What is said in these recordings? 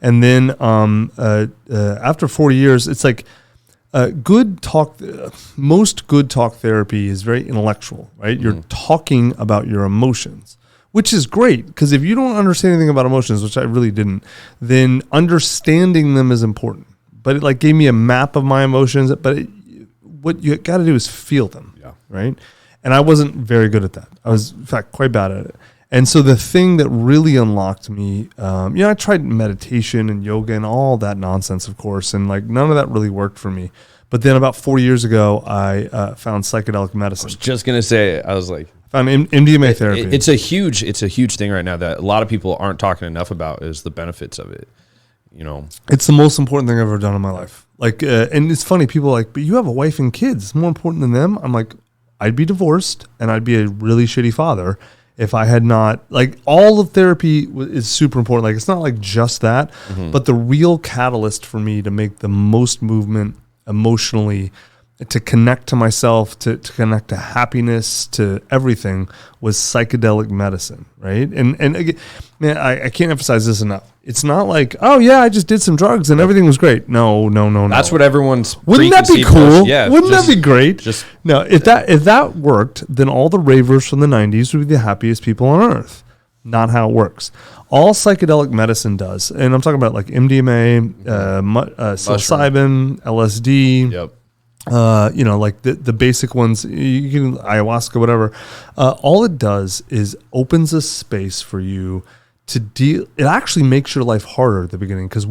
And then after 40 years, it's like good talk. Most good talk therapy is very intellectual, right? You're talking about your emotions, which is great, because if you don't understand anything about emotions, which I really didn't, then understanding them is important. But it like gave me a map of my emotions. But what you got to do is feel them, right? And I wasn't very good at that. I was, in fact, quite bad at it. And so the thing that really unlocked me, I tried meditation and yoga and all that nonsense, of course, and like none of that really worked for me. But then about 4 years ago, I found psychedelic medicine. I was just gonna say, I was like, found MDMA therapy. It's a huge thing right now that a lot of people aren't talking enough about, is the benefits of it. You know, it's the most important thing I've ever done in my life. Like, and it's funny, people are like, but you have a wife and kids. It's more important than them. I'm like, I'd be divorced and I'd be a really shitty father if I had not, like, all of therapy is super important. Like, it's not like just that, but the real catalyst for me to make the most movement emotionally, to connect to myself, to connect to happiness, to everything, was psychedelic medicine, right? And again, man, I can't emphasize this enough. It's not like, oh yeah, I just did some drugs and everything was great. No. That's what everyone's. Wouldn't that be cool? Yeah. Wouldn't that be great? No. If that worked, then all the ravers from the 90s would be the happiest people on earth. Not how it works. All psychedelic medicine does, and I'm talking about like MDMA, psilocybin, LSD. Yep. Like the basic ones, you can ayahuasca, whatever. All it does is opens a space for you to deal. It actually makes your life harder at the beginning, because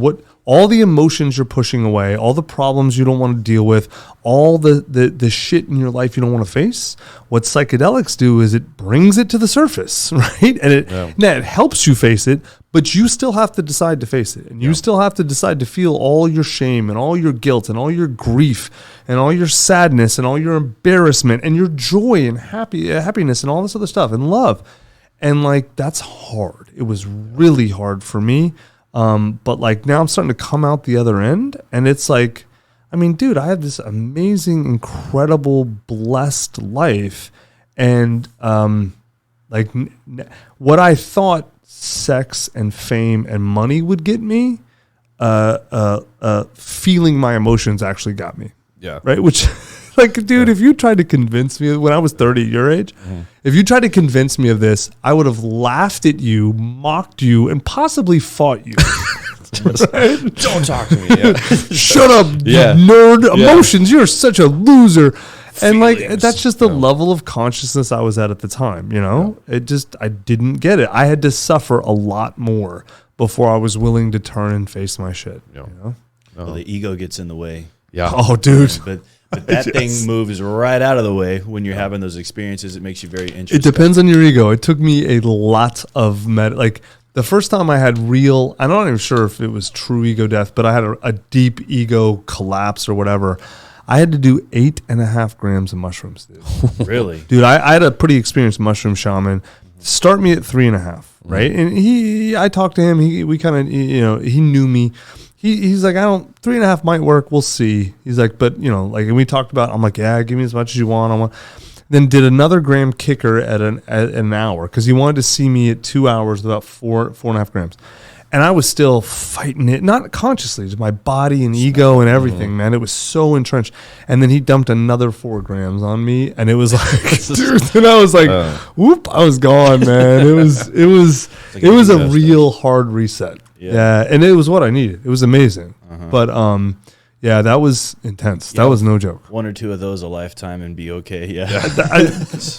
all the emotions you're pushing away, all the problems you don't want to deal with, all the shit in your life you don't want to face, what psychedelics do is it brings it to the surface, right? And it helps you face it, but you still have to decide to face it. And you still have to decide to feel all your shame and all your guilt and all your grief and all your sadness and all your embarrassment and your joy and happiness and all this other stuff and love. And like, that's hard. It was really hard for me. But like now I'm starting to come out the other end, and it's like, I mean, dude, I have this amazing, incredible, blessed life. And, what I thought sex and fame and money would get me, feeling my emotions actually got me. Yeah. Right. Which, like, dude, if you tried to convince me when I was 30 at your age, if you tried to convince me of this, I would have laughed at you, mocked you, and possibly fought you. Right? Don't talk to me. Yeah. Shut up, you nerd. Emotions. You're such a loser. And like, that's just the level of consciousness I was at the time, you know? I didn't get it. I had to suffer a lot more before I was willing to turn and face my shit. You know? Well, the ego gets in the way. Yeah. Oh, dude. But that thing moves right out of the way when you're having those experiences. It makes you very interesting. It depends on your ego. It took me a lot of like the first time I had real, I'm not even sure if it was true ego death, but I had a deep ego collapse or whatever. I had to do 8.5 grams of mushrooms, dude. Really? Dude, I had a pretty experienced mushroom shaman start me at 3.5, right? And I talked to him. We kind of, he knew me. He's like, 3.5 might work. We'll see. He's like, but and we talked about, I'm like, yeah, give me as much as you want. Then did another gram kicker at an hour, because he wanted to see me at 2 hours with about 4.5 grams. And I was still fighting it, not consciously, just my body and ego and everything, man. It was so entrenched. And then he dumped another 4 grams on me, and it was like, dude, and I was like, whoop, I was gone, man. It was a real hard reset. Yeah, and it was what I needed. It was amazing. But yeah, that was intense. That was no joke. 1 or 2 of those a lifetime and be okay. Yeah,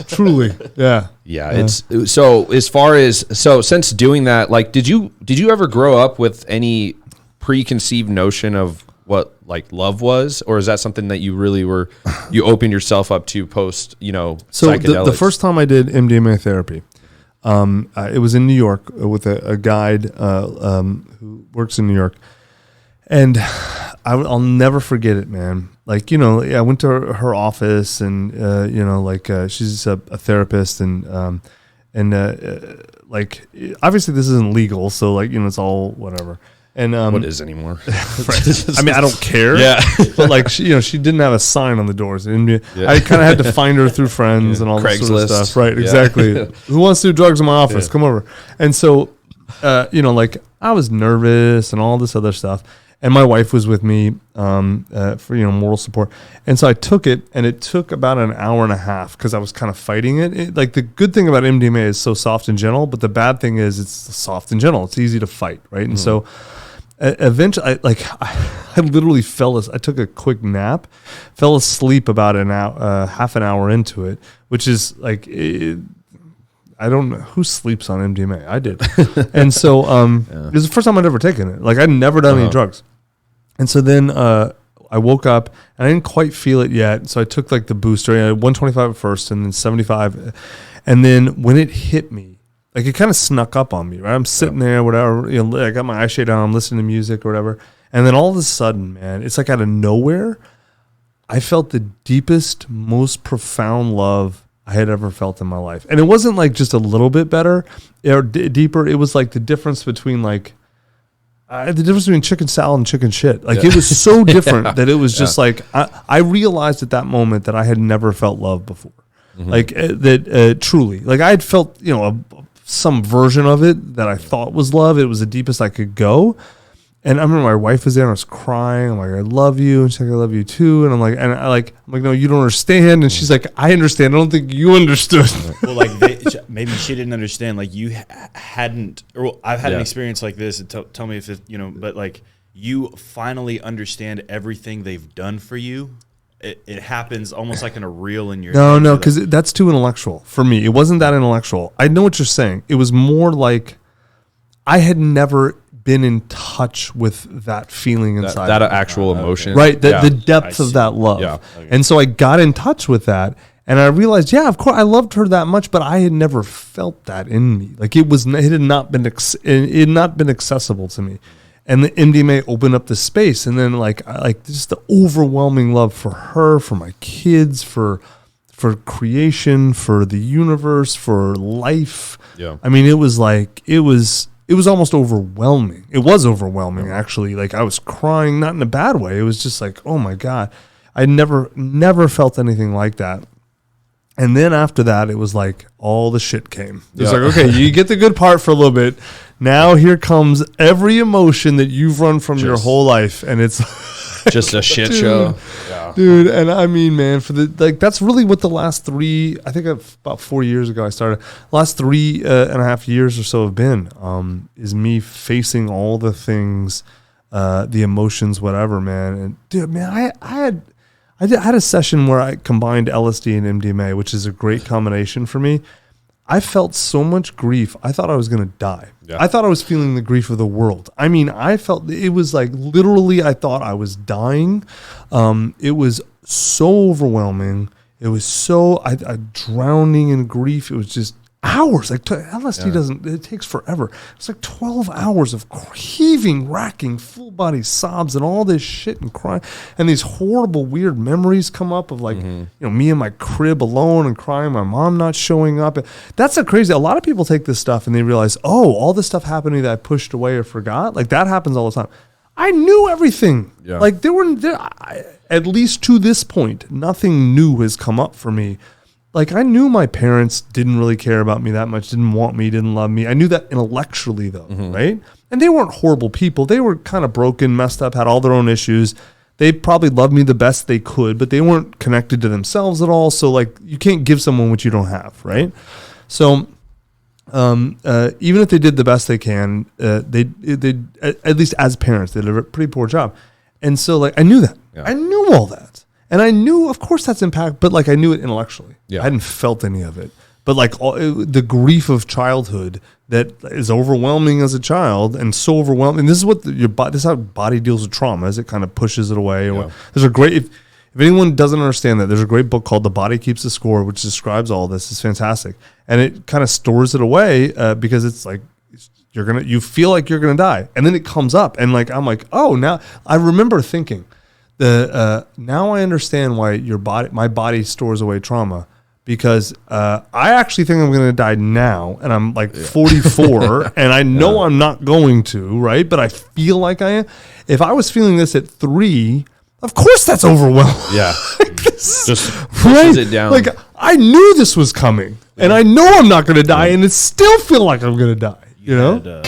truly. Yeah. It's so as far as since doing that, like, did you ever grow up with any preconceived notion of what like love was, or is that something that you really you opened yourself up to post? So psychedelics? The first time I did MDMA therapy, it was in New York with a guide who works in New York. And I'll never forget it, man. Like, I went to her office, and, she's a therapist, and obviously this isn't legal. So, it's all whatever. And what is anymore? I mean, I don't care. Yeah. But she didn't have a sign on the doors. I kind of had to find her through friends and all that sort of stuff. Right. Exactly. Who wants to do drugs in my office? Come over. And so like I was nervous and all this other stuff. And my wife was with me for, moral support. And so I took it, and it took about an hour and a half because I was kind of fighting it. Like the good thing about MDMA is so soft and gentle, but the bad thing is it's soft and gentle. It's easy to fight, right? And so eventually, I literally I took a quick nap, fell asleep about half an hour into it, which is like, I don't know who sleeps on MDMA. I did. And so it was the first time I'd ever taken it. Like I'd never done any drugs. And so then I woke up and I didn't quite feel it yet. So I took like the booster, 125 at first and then 75. And then when it hit me, like it kind of snuck up on me, right? I'm sitting there, whatever, I got my eye shade on, I'm listening to music or whatever. And then all of a sudden, man, it's like out of nowhere, I felt the deepest, most profound love I had ever felt in my life. And it wasn't like just a little bit better or deeper. It was like the difference between chicken salad and chicken shit. Like it was so different that it was just like, I realized at that moment that I had never felt love before. Like truly, like I had felt, some version of it that I thought was love. It was the deepest I could go. And I remember my wife was there and I was crying. I'm like, I love you. And she's like, I love you too. And I'm like, no, you don't understand. And she's like, I understand. I don't think you understood. Well, like maybe she didn't understand. Like you hadn't, or I've had an experience like this. And tell me if it, but like you finally understand everything they've done for you. It happens almost like in a reel in your head. No, because that's too intellectual for me. It wasn't that intellectual. I know what you're saying. It was more like I had never been in touch with that feeling inside. That actual emotion. Right. The depth of that love. Yeah. Okay. And so I got in touch with that and I realized, of course I loved her that much, but I had never felt that in me. Like it had not been accessible to me. And the MDMA opened up the space. And then like just the overwhelming love for her, for my kids, for creation, for the universe, for life. Yeah. I mean, it was almost overwhelming. It was overwhelming, actually. Like I was crying, not in a bad way. It was just like, oh my God. I never felt anything like that. And then after that, it was like all the shit came. It was like, okay, you get the good part for a little bit. Now here comes every emotion that you've run from your whole life. And it's just a shit show. Yeah. Dude, and I mean, man, that's really what the last about 4 years ago I started. Last 3.5 years or so have been, is me facing all the things, the emotions, whatever, man. And dude, man, I had a session where I combined LSD and MDMA, which is a great combination for me. I felt so much grief. I thought I was going to die. Yeah. I thought I was feeling the grief of the world. I mean, I felt it was like literally I thought I was dying. It was so overwhelming. It was so I drowning in grief. It was just hours. Like LSD it takes forever. It's like 12 hours of heaving, racking, full body sobs and all this shit and crying. And these horrible, weird memories come up of like, me in my crib alone and crying, my mom not showing up. That's crazy. A lot of people take this stuff and they realize, all this stuff happened to me that I pushed away or forgot. Like that happens all the time. I knew everything. Yeah. Like at least to this point, nothing new has come up for me. Like I knew my parents didn't really care about me that much, didn't want me, didn't love me. I knew that intellectually though, right? And they weren't horrible people. They were kind of broken, messed up, had all their own issues. They probably loved me the best they could, but they weren't connected to themselves at all. So like you can't give someone what you don't have, right? So even if they did the best they can, they at least as parents, they did a pretty poor job. And so like I knew that. Yeah. I knew all that. And I knew, of course, that's impact, but like I knew it intellectually. Yeah. I hadn't felt any of it. But like the grief of childhood that is overwhelming as a child and so overwhelming. This is what this is how body deals with trauma, as it kind of pushes it away. Yeah. There's a great, if anyone doesn't understand that, there's a great book called The Body Keeps the Score, which describes all this. It's fantastic, and it kind of stores it away because it's like you feel like you're gonna die, and then it comes up, and like I'm like, oh, now I remember thinking. Now I understand why my body stores away trauma, because I actually think I'm going to die now, and I'm like 44, and I know I'm not going to, right? But I feel like I am. If I was feeling this at 3, of course that's overwhelming. Yeah, just pushes it down. Like I knew this was coming, and I know I'm not going to die, and it still feel like I'm going to die. You know.